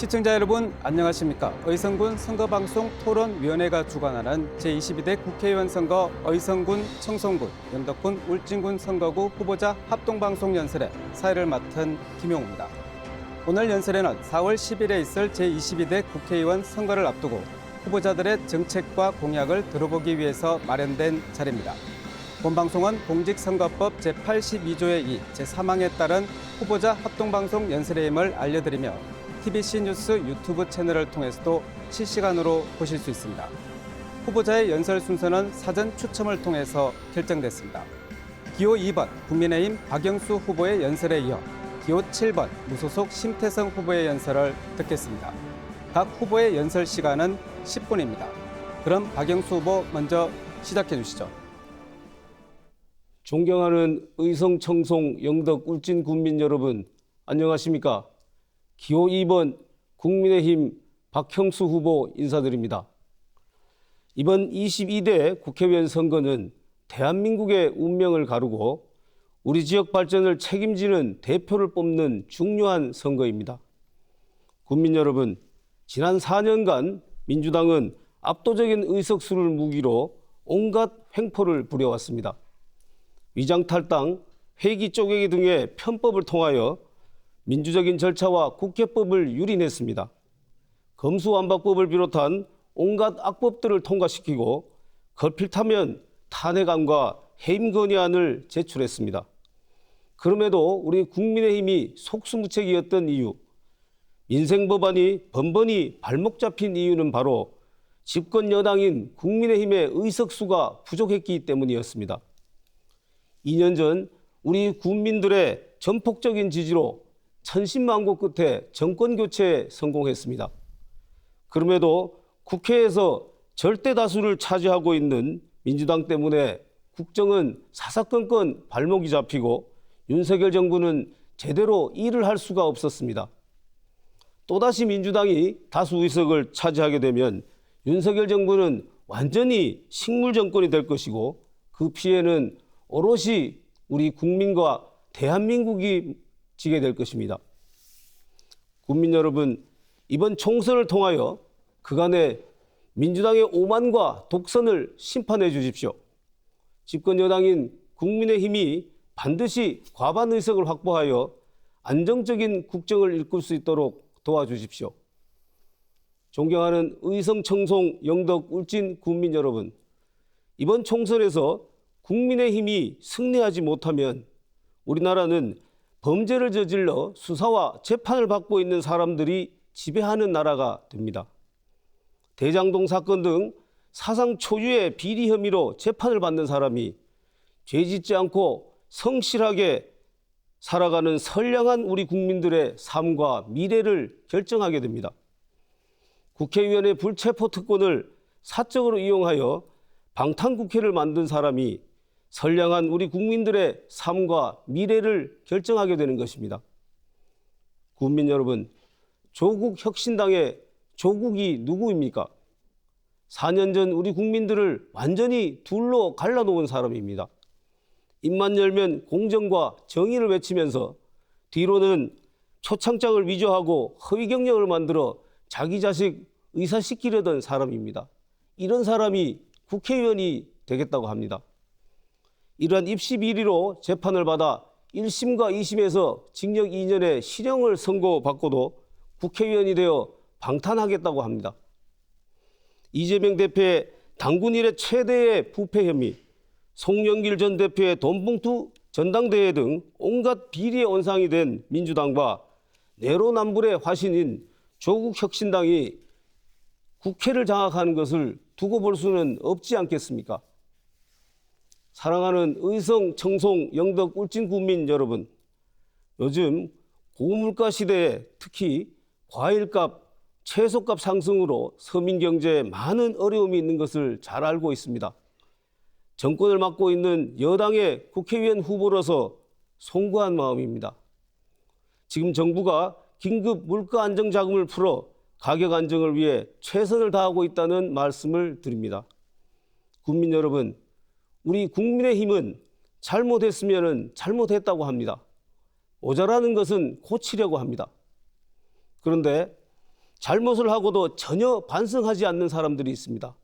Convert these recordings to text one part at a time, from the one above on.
시청자 여러분 안녕하십니까. 의성군 선거방송 토론위원회가 주관하는 제22대 국회의원 선거 의성군, 청송군, 영덕군, 울진군 선거구 후보자 합동방송 연설의 사회를 맡은 김용우입니다. 오늘 연설에는 4월 10일에 있을 제22대 국회의원 선거를 앞두고 후보자들의 정책과 공약을 들어보기 위해서 마련된 자리입니다. 본 방송은 공직선거법 제82조의 2, 제3항에 따른 후보자 합동방송 연설임을 알려드리며 TBC 뉴스 유튜브 채널을 통해서도 실시간으로 보실 수 있습니다. 후보자의 연설 순서는 사전 추첨을 통해서 결정됐습니다. 기호 2번 국민의힘 박영수 후보의 연설에 이어 기호 7번 무소속 심태성 후보의 연설을 듣겠습니다. 각 후보의 연설 시간은 10분입니다. 그럼 박영수 후보 먼저 시작해 주시죠. 존경하는 의성, 청송, 영덕, 울진 군민 여러분, 안녕하십니까? 기호 2번 국민의힘 박형수 후보 인사드립니다. 이번 22대 국회의원 선거는 대한민국의 운명을 가르고 우리 지역 발전을 책임지는 대표를 뽑는 중요한 선거입니다. 국민 여러분, 지난 4년간 민주당은 압도적인 의석수를 무기로 온갖 횡포를 부려왔습니다. 위장탈당, 회기 쪼개기 등의 편법을 통하여 민주적인 절차와 국회법을 유린했습니다. 검수완박법을 비롯한 온갖 악법들을 통과시키고 걸필타면 탄핵안과 해임 건의안을 제출했습니다. 그럼에도 우리 국민의힘이 속수무책이었던 이유, 민생법안이 번번이 발목 잡힌 이유는 바로 집권 여당인 국민의힘의 의석수가 부족했기 때문이었습니다. 2년 전 우리 국민들의 전폭적인 지지로 천신만고 끝에 정권 교체에 성공했습니다. 그럼에도 국회에서 절대 다수를 차지하고 있는 민주당 때문에 국정은 사사건건 발목이 잡히고 윤석열 정부는 제대로 일을 할 수가 없었습니다. 또다시 민주당이 다수 의석을 차지하게 되면 윤석열 정부는 완전히 식물 정권이 될 것이고 그 피해는 오롯이 우리 국민과 대한민국이 지게 될 것입니다. 국민 여러분, 이번 총선을 통하여 그간의 민주당의 오만과 독선을 심판해 주십시오. 집권 여당인 국민의힘이 반드시 과반 의석을 확보하여 안정적인 국정을 이끌 수 있도록 도와주십시오. 존경하는 의성, 청송, 영덕, 울진 국민 여러분, 이번 총선에서 국민의힘이 승리하지 못하면 우리나라는 범죄를 저질러 수사와 재판을 받고 있는 사람들이 지배하는 나라가 됩니다. 대장동 사건 등 사상 초유의 비리 혐의로 재판을 받는 사람이 죄 짓지 않고 성실하게 살아가는 선량한 우리 국민들의 삶과 미래를 결정하게 됩니다. 국회의원의 불체포 특권을 사적으로 이용하여 방탄국회를 만든 사람이 선량한 우리 국민들의 삶과 미래를 결정하게 되는 것입니다. 국민 여러분, 조국 혁신당의 조국이 누구입니까? 4년 전 우리 국민들을 완전히 둘로 갈라놓은 사람입니다. 입만 열면 공정과 정의를 외치면서 뒤로는 초창장을 위조하고 허위 경력을 만들어 자기 자식 의사시키려던 사람입니다. 이런 사람이 국회의원이 되겠다고 합니다. 이러한 입시 비리로 재판을 받아 1심과 2심에서 징역 2년의 실형을 선고받고도 국회의원이 되어 방탄하겠다고 합니다. 이재명 대표의 당군 이래 최대의 부패 혐의, 송영길 전 대표의 돈봉투 전당대회 등 온갖 비리의 온상이 된 민주당과 내로남불의 화신인 조국 혁신당이 국회를 장악하는 것을 두고 볼 수는 없지 않겠습니까? 사랑하는 의성, 청송, 영덕, 울진 국민 여러분, 요즘 고물가 시대에 특히 과일값, 채소값 상승으로 서민 경제에 많은 어려움이 있는 것을 잘 알고 있습니다. 정권을 맡고 있는 여당의 국회의원 후보로서 송구한 마음입니다. 지금 정부가 긴급 물가 안정 자금을 풀어 가격 안정을 위해 최선을 다하고 있다는 말씀을 드립니다. 국민 여러분, 우리 국민의힘은 잘못했으면 잘못했다고 합니다. 모자라는 것은 고치려고 합니다. 그런데 잘못을 하고도 전혀 반성하지 않는 사람들이 있습니다.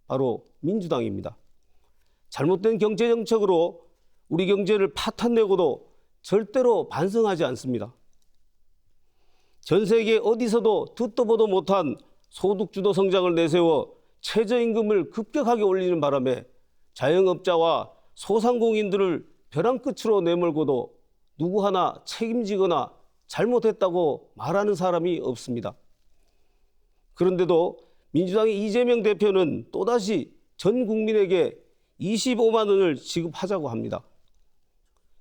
바로 민주당입니다. 잘못된 경제정책으로 우리 경제를 파탄내고도 절대로 반성하지 않습니다. 전 세계 어디서도 듣도 보도 못한 소득주도 성장을 내세워 최저임금을 급격하게 올리는 바람에 자영업자와 소상공인들을 벼랑 끝으로 내몰고도 누구 하나 책임지거나 잘못했다고 말하는 사람이 없습니다. 그런데도 민주당의 이재명 대표는 또다시 전 국민에게 25만 원을 지급하자고 합니다.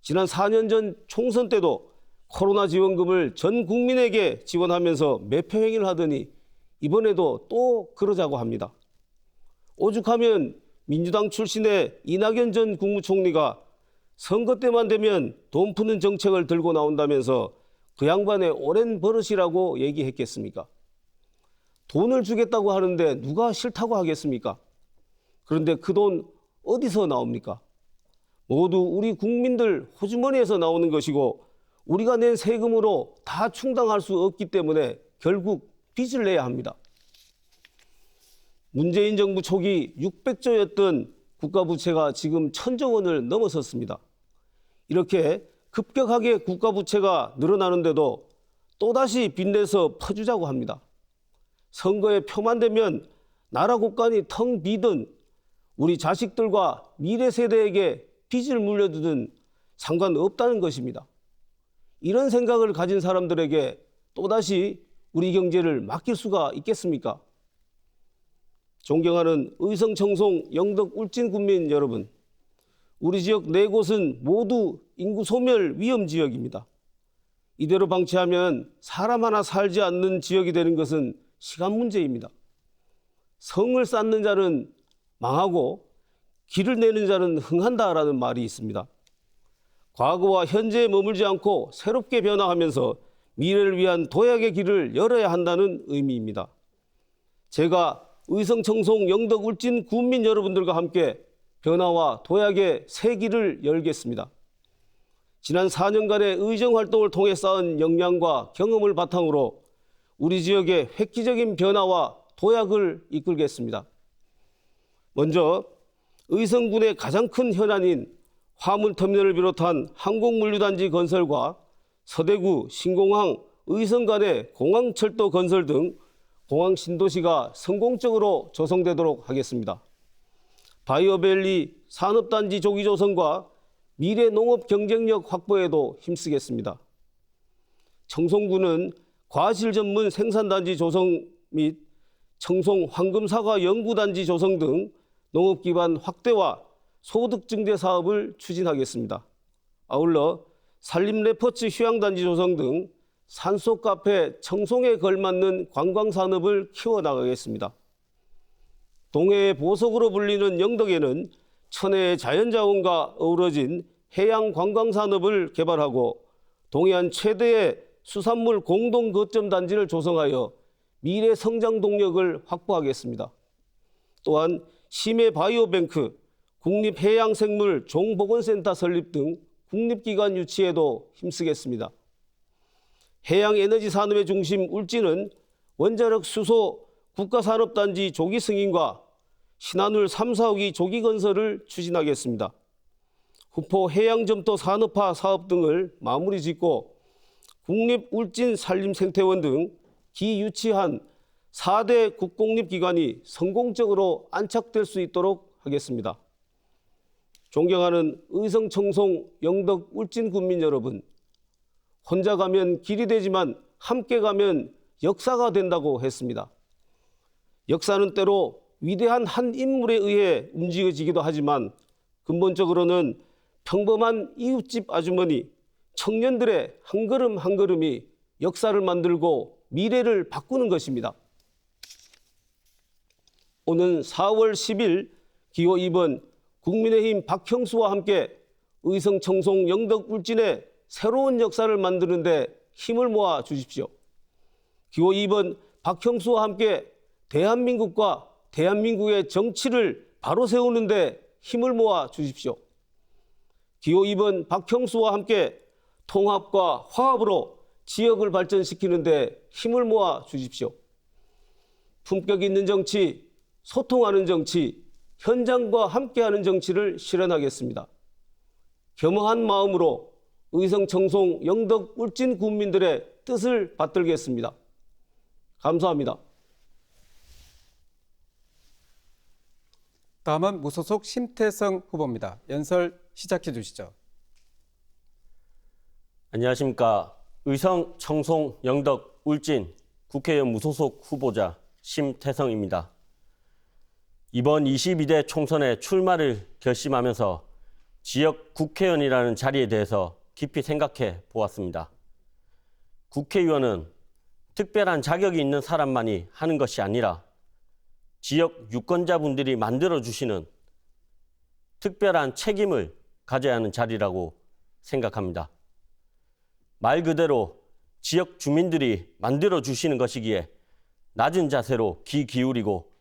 지난 4년 전 총선 때도 코로나 지원금을 전 국민에게 지원하면서 매표 행위를 하더니 이번에도 또 그러자고 합니다. 오죽하면 민주당 출신의 이낙연 전 국무총리가 선거 때만 되면 돈 푸는 정책을 들고 나온다면서 그 양반의 오랜 버릇이라고 얘기했겠습니까? 돈을 주겠다고 하는데 누가 싫다고 하겠습니까? 그런데 그 돈 어디서 나옵니까? 모두 우리 국민들 호주머니에서 나오는 것이고 우리가 낸 세금으로 다 충당할 수 없기 때문에 결국 빚을 내야 합니다. 문재인 정부 초기 600조였던 국가부채가 지금 1000조 원을 넘어섰습니다. 이렇게 급격하게 국가부채가 늘어나는데도 또다시 빚내서 퍼주자고 합니다. 선거에 표만 되면 나라 곳간이 텅 비든 우리 자식들과 미래 세대에게 빚을 물려주든 상관없다는 것입니다. 이런 생각을 가진 사람들에게 또다시 우리 경제를 맡길 수가 있겠습니까? 존경하는 의성, 청송, 영덕, 울진 군민 여러분, 우리 지역 4곳은 모두 인구 소멸 위험 지역입니다. 이대로 방치하면 사람 하나 살지 않는 지역이 되는 것은 시간 문제입니다. 성을 쌓는 자는 망하고 길을 내는 자는 흥한다라는 말이 있습니다. 과거와 현재에 머물지 않고 새롭게 변화하면서 미래를 위한 도약의 길을 열어야 한다는 의미입니다. 제가 의성, 청송, 영덕, 울진 군민 여러분들과 함께 변화와 도약의 새 길을 열겠습니다. 지난 4년간의 의정활동을 통해 쌓은 역량과 경험을 바탕으로 우리 지역의 획기적인 변화와 도약을 이끌겠습니다. 먼저 의성군의 가장 큰 현안인 화물터미널을 비롯한 항공물류단지 건설과 서대구, 신공항, 의성 간의 공항철도 건설 등 공항 신도시가 성공적으로 조성되도록 하겠습니다. 바이오밸리 산업단지 조기 조성과 미래 농업 경쟁력 확보에도 힘쓰겠습니다. 청송군은 과실 전문 생산단지 조성 및 청송 황금사과 연구단지 조성 등 농업 기반 확대와 소득 증대 사업을 추진하겠습니다. 아울러 산림 레퍼츠 휴양단지 조성 등 산속 카페 청송에 걸맞는 관광 산업을 키워나가겠습니다. 동해의 보석으로 불리는 영덕에는 천혜의 자연자원과 어우러진 해양 관광 산업을 개발하고 동해안 최대의 수산물 공동 거점 단지를 조성하여 미래 성장 동력을 확보하겠습니다. 또한 심해 바이오뱅크, 국립해양생물 종보건센터 설립 등 국립기관 유치에도 힘쓰겠습니다. 해양에너지 산업의 중심 울진은 원자력 수소 국가산업단지 조기 승인과 신한울 3, 4호기 조기 건설을 추진하겠습니다. 후포 해양점토 산업화 사업 등을 마무리 짓고 국립울진산림생태원 등 기유치한 4대 국공립기관이 성공적으로 안착될 수 있도록 하겠습니다. 존경하는 의성, 청송, 영덕, 울진 군민 여러분, 혼자 가면 길이 되지만 함께 가면 역사가 된다고 했습니다. 역사는 때로 위대한 한 인물에 의해 움직여지기도 하지만 근본적으로는 평범한 이웃집 아주머니, 청년들의 한 걸음 한 걸음이 역사를 만들고 미래를 바꾸는 것입니다. 오는 4월 10일 기호 2번 국민의힘 박형수와 함께 의성, 청송, 영덕, 울진의 새로운 역사를 만드는 데 힘을 모아 주십시오. 기호 2번 박형수와 함께 대한민국과 대한민국의 정치를 바로 세우는 데 힘을 모아 주십시오. 기호 2번 박형수와 함께 통합과 화합으로 지역을 발전시키는 데 힘을 모아 주십시오. 품격 있는 정치, 소통하는 정치, 현장과 함께하는 정치를 실현하겠습니다. 겸허한 마음으로 의성, 청송, 영덕, 울진 군민들의 뜻을 받들겠습니다. 감사합니다. 다음은 무소속 심태성 후보입니다. 연설 시작해 주시죠. 안녕하십니까. 의성, 청송, 영덕, 울진 국회의원 무소속 후보자 심태성입니다. 이번 22대 총선에 출마를 결심하면서 지역 국회의원이라는 자리에 대해서 깊이 생각해 보았습니다. 국회의원은 특별한 자격이 있는 사람만이 하는 것이 아니라 지역 유권자분들이 만들어주시는 특별한 책임을 가져야 하는 자리라고 생각합니다. 말 그대로 지역 주민들이 만들어주시는 것이기에 낮은 자세로 귀 기울이고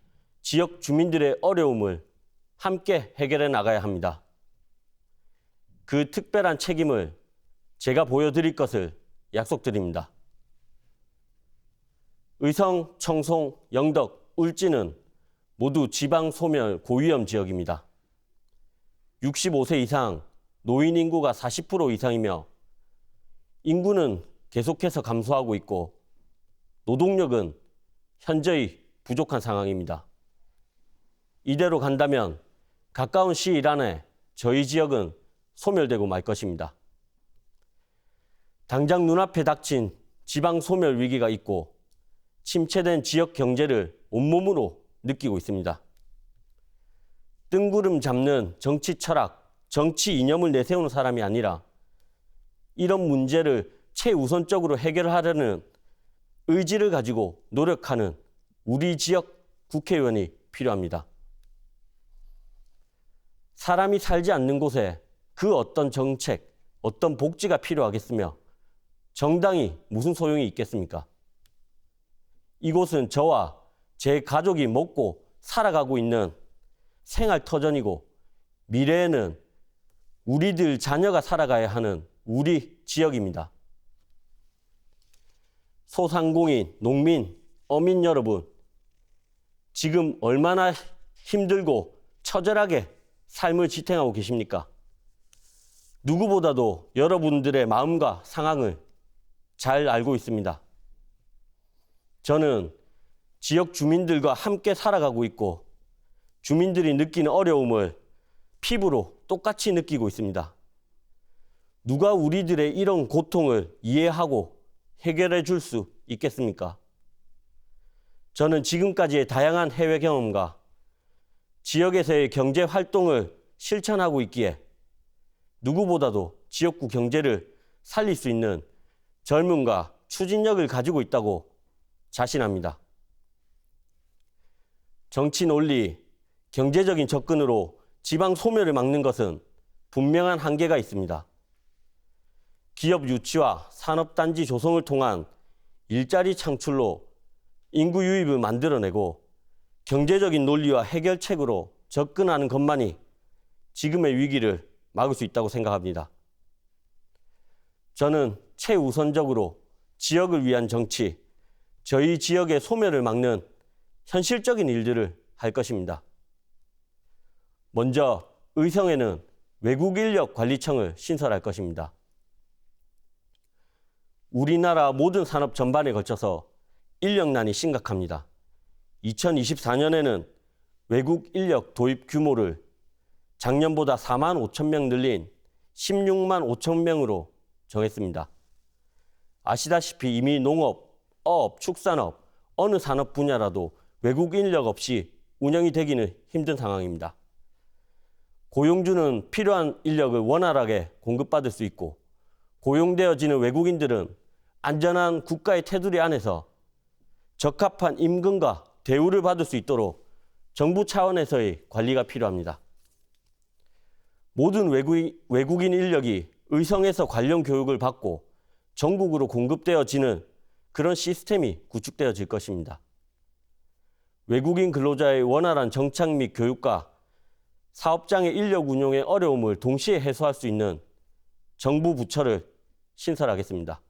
지역 주민들의 어려움을 함께 해결해 나가야 합니다. 그 특별한 책임을 제가 보여드릴 것을 약속드립니다. 의성, 청송, 영덕, 울진은 모두 지방 소멸 고위험 지역입니다. 65세 이상 노인 인구가 40% 이상이며 인구는 계속해서 감소하고 있고 노동력은 현저히 부족한 상황입니다. 이대로 간다면 가까운 시일 안에 저희 지역은 소멸되고 말 것입니다. 당장 눈앞에 닥친 지방 소멸 위기가 있고 침체된 지역 경제를 온몸으로 느끼고 있습니다. 뜬구름 잡는 정치 철학, 정치 이념을 내세우는 사람이 아니라 이런 문제를 최우선적으로 해결하려는 의지를 가지고 노력하는 우리 지역 국회의원이 필요합니다. 사람이 살지 않는 곳에 그 어떤 정책, 어떤 복지가 필요하겠으며 정당이 무슨 소용이 있겠습니까? 이곳은 저와 제 가족이 먹고 살아가고 있는 생활터전이고 미래에는 우리들 자녀가 살아가야 하는 우리 지역입니다. 소상공인, 농민, 어민 여러분, 지금 얼마나 힘들고 처절하게 삶을 지탱하고 계십니까? 누구보다도 여러분들의 마음과 상황을 잘 알고 있습니다. 저는 지역 주민들과 함께 살아가고 있고 주민들이 느끼는 어려움을 피부로 똑같이 느끼고 있습니다. 누가 우리들의 이런 고통을 이해하고 해결해 줄 수 있겠습니까? 저는 지금까지의 다양한 해외 경험과 지역에서의 경제 활동을 실천하고 있기에 누구보다도 지역구 경제를 살릴 수 있는 젊음과 추진력을 가지고 있다고 자신합니다. 정치 논리, 경제적인 접근으로 지방 소멸을 막는 것은 분명한 한계가 있습니다. 기업 유치와 산업단지 조성을 통한 일자리 창출로 인구 유입을 만들어내고 경제적인 논리와 해결책으로 접근하는 것만이 지금의 위기를 막을 수 있다고 생각합니다. 저는 최우선적으로 지역을 위한 정치, 저희 지역의 소멸을 막는 현실적인 일들을 할 것입니다. 먼저 의성에는 외국인력관리청을 신설할 것입니다. 우리나라 모든 산업 전반에 걸쳐서 인력난이 심각합니다. 2024년에는 외국 인력 도입 규모를 작년보다 4만 5천 명 늘린 16만 5천 명으로 정했습니다. 아시다시피 이미 농업, 어업, 축산업, 어느 산업 분야라도 외국 인력 없이 운영이 되기는 힘든 상황입니다. 고용주는 필요한 인력을 원활하게 공급받을 수 있고 고용되어지는 외국인들은 안전한 국가의 테두리 안에서 적합한 임금과 대우를 받을 수 있도록 정부 차원에서의 관리가 필요합니다. 모든 외국인 인력이 의성에서 관련 교육을 받고 전국으로 공급되어지는 그런 시스템이 구축되어질 것입니다. 외국인 근로자의 원활한 정착 및 교육과 사업장의 인력 운용의 어려움을 동시에 해소할 수 있는 정부 부처를 신설하겠습니다.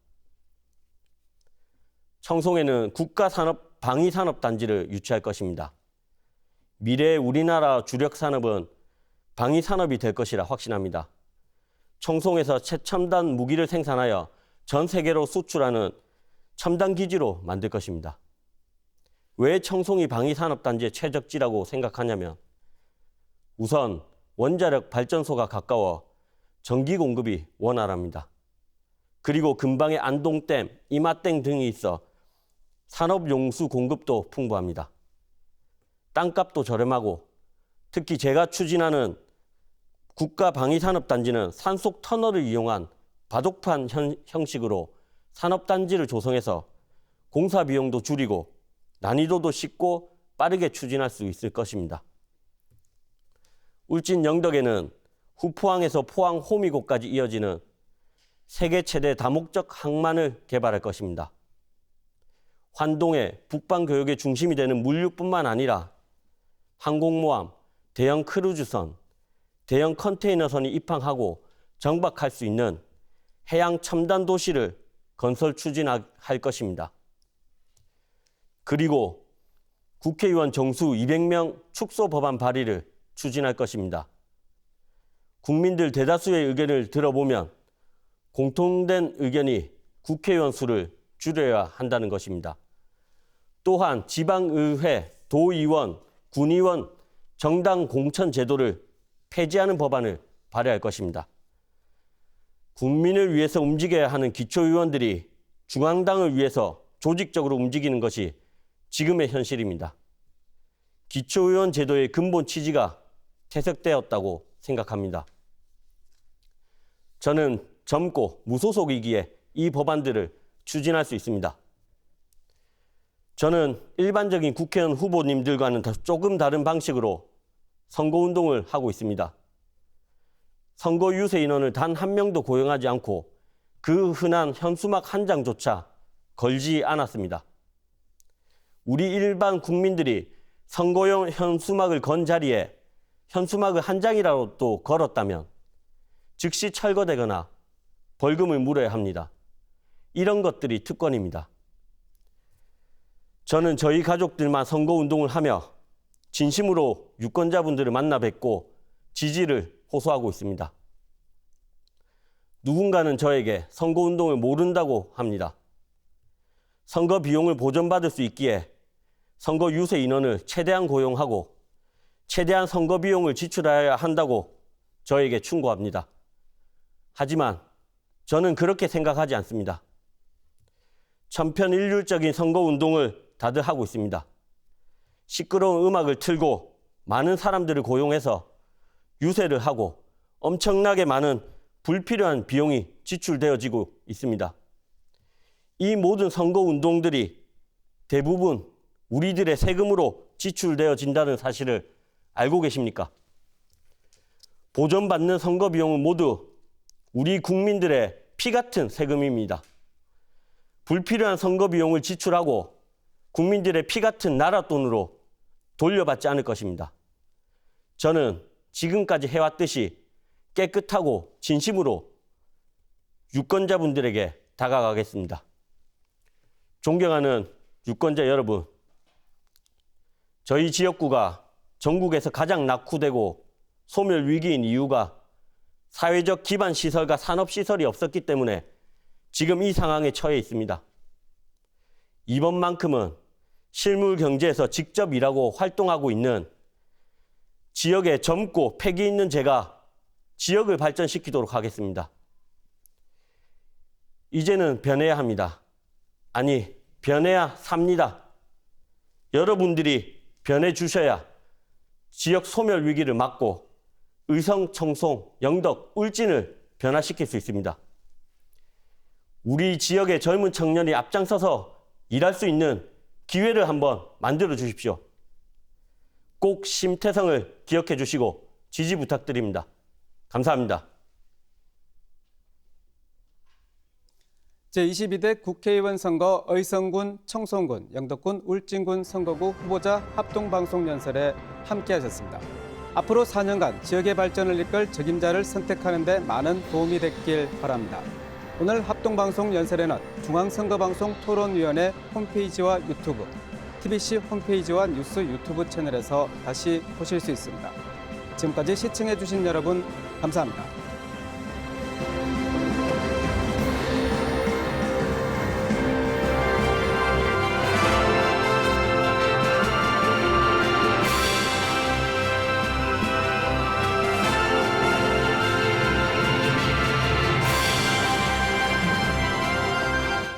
청송에는 국가산업 방위산업단지를 유치할 것입니다. 미래의 우리나라 주력 산업은 방위산업이 될 것이라 확신합니다. 청송에서 최첨단 무기를 생산하여 전 세계로 수출하는 첨단 기지로 만들 것입니다. 왜 청송이 방위산업단지의 최적지라고 생각하냐면 우선 원자력 발전소가 가까워 전기 공급이 원활합니다. 그리고 근방에 안동댐, 이마댐 등이 있어 산업용수 공급도 풍부합니다. 땅값도 저렴하고 특히 제가 추진하는 국가방위산업단지는 산속 터널을 이용한 바둑판 형식으로 산업단지를 조성해서 공사 비용도 줄이고 난이도도 쉽고 빠르게 추진할 수 있을 것입니다. 울진 영덕에는 후포항에서 포항 호미곶까지 이어지는 세계 최대 다목적 항만을 개발할 것입니다. 환동의 북방교역의 중심이 되는 물류뿐만 아니라 항공모함, 대형 크루즈선, 대형 컨테이너선이 입항하고 정박할 수 있는 해양 첨단 도시를 건설 추진할 것입니다. 그리고 국회의원 정수 200명 축소 법안 발의를 추진할 것입니다. 국민들 대다수의 의견을 들어보면 공통된 의견이 국회의원 수를 줄여야 한다는 것입니다. 또한 지방의회, 도의원, 군의원, 정당 공천 제도를 폐지하는 법안을 발의할 것입니다. 국민을 위해서 움직여야 하는 기초의원들이 중앙당을 위해서 조직적으로 움직이는 것이 지금의 현실입니다. 기초의원 제도의 근본 취지가 퇴색되었다고 생각합니다. 저는 젊고 무소속이기에 이 법안들을 추진할 수 있습니다. 저는 일반적인 국회의원 후보님들과는 조금 다른 방식으로 선거운동을 하고 있습니다. 선거 유세 인원을 단 한 명도 고용하지 않고 그 흔한 현수막 한 장조차 걸지 않았습니다. 우리 일반 국민들이 선거용 현수막을 건 자리에 현수막을 한 장이라도 또 걸었다면 즉시 철거되거나 벌금을 물어야 합니다. 이런 것들이 특권입니다. 저는 저희 가족들만 선거운동을 하며 진심으로 유권자분들을 만나 뵙고 지지를 호소하고 있습니다. 누군가는 저에게 선거운동을 모른다고 합니다. 선거 비용을 보전받을 수 있기에 선거 유세 인원을 최대한 고용하고 최대한 선거 비용을 지출해야 한다고 저에게 충고합니다. 하지만 저는 그렇게 생각하지 않습니다. 천편일률적인 선거운동을 다들 하고 있습니다. 시끄러운 음악을 틀고 많은 사람들을 고용해서 유세를 하고 엄청나게 많은 불필요한 비용이 지출되어지고 있습니다. 이 모든 선거운동들이 대부분 우리들의 세금으로 지출되어진다는 사실을 알고 계십니까? 보전받는 선거 비용은 모두 우리 국민들의 피 같은 세금입니다. 불필요한 선거 비용을 지출하고 국민들의 피 같은 나라 돈으로 돌려받지 않을 것입니다. 저는 지금까지 해왔듯이 깨끗하고 진심으로 유권자분들에게 다가가겠습니다. 존경하는 유권자 여러분, 저희 지역구가 전국에서 가장 낙후되고 소멸 위기인 이유가 사회적 기반 시설과 산업 시설이 없었기 때문에 지금 이 상황에 처해 있습니다. 이번만큼은 실물 경제에서 직접 일하고 활동하고 있는 지역에 젊고 패기 있는 제가 지역을 발전시키도록 하겠습니다. 이제는 변해야 합니다. 아니, 변해야 삽니다. 여러분들이 변해 주셔야 지역 소멸 위기를 막고 의성, 청송, 영덕, 울진을 변화시킬 수 있습니다. 우리 지역의 젊은 청년이 앞장서서 일할 수 있는 기회를 한번 만들어 주십시오. 꼭 심태성을 기억해 주시고 지지 부탁드립니다. 감사합니다. 제22대 국회의원 선거 의성군, 청송군, 영덕군, 울진군 선거구 후보자 합동방송연설에 함께하셨습니다. 앞으로 4년간 지역의 발전을 이끌 적임자를 선택하는 데 많은 도움이 됐길 바랍니다. 오늘 합동방송 연설에는 중앙선거방송 토론위원회 홈페이지와 유튜브, JTBC 홈페이지와 뉴스 유튜브 채널에서 다시 보실 수 있습니다. 지금까지 시청해주신 여러분 감사합니다.